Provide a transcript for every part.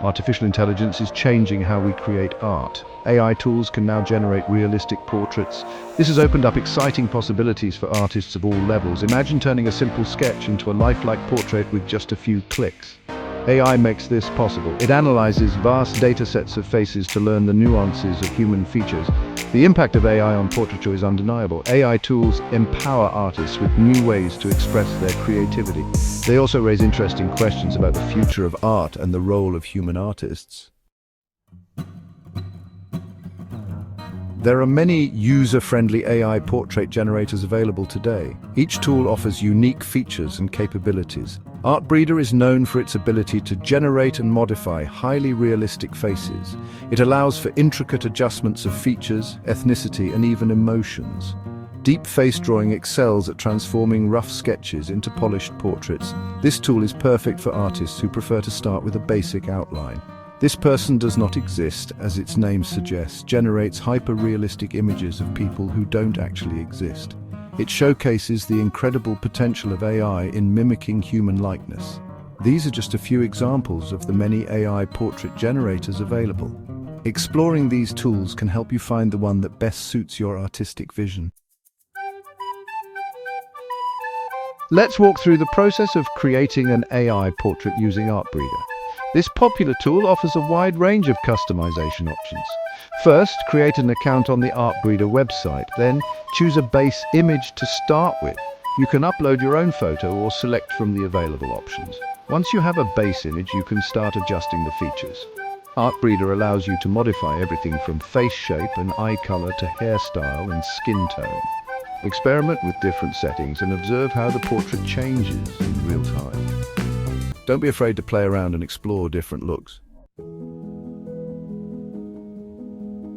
Artificial intelligence is changing how we create art. AI tools can now generate realistic portraits. This has opened up exciting possibilities for artists of all levels. Imagine turning a simple sketch into a lifelike portrait with just a few clicks. AI makes this possible. It analyzes vast data sets of faces to learn the nuances of human features. The impact of AI on portraiture is undeniable. AI tools empower artists with new ways to express their creativity. They also raise interesting questions about the future of art and the role of human artists. There are many user-friendly AI portrait generators available today. Each tool offers unique features and capabilities. Artbreeder is known for its ability to generate and modify highly realistic faces. It allows for intricate adjustments of features, ethnicity, and even emotions. Deep face drawing excels at transforming rough sketches into polished portraits. This tool is perfect for artists who prefer to start with a basic outline. This person does not exist, as its name suggests, generates hyper-realistic images of people who don't actually exist. It showcases the incredible potential of AI in mimicking human likeness. These are just a few examples of the many AI portrait generators available. Exploring these tools can help you find the one that best suits your artistic vision. Let's walk through the process of creating an AI portrait using Artbreeder. This popular tool offers a wide range of customization options. First, create an account on the Artbreeder website. Then, choose a base image to start with. You can upload your own photo or select from the available options. Once you have a base image, you can start adjusting the features. Artbreeder allows you to modify everything from face shape and eye color to hairstyle and skin tone. Experiment with different settings and observe how the portrait changes in real time. Don't be afraid to play around and explore different looks.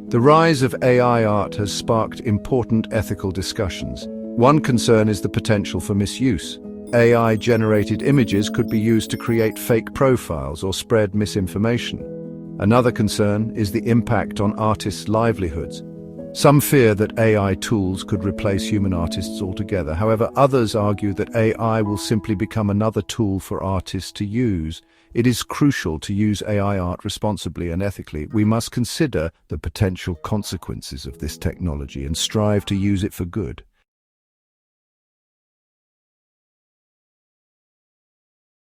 The rise of AI art has sparked important ethical discussions. One concern is the potential for misuse. AI-generated images could be used to create fake profiles or spread misinformation. Another concern is the impact on artists' livelihoods. Some fear that AI tools could replace human artists altogether. However, others argue that AI will simply become another tool for artists to use. It is crucial to use AI art responsibly and ethically. We must consider the potential consequences of this technology and strive to use it for good.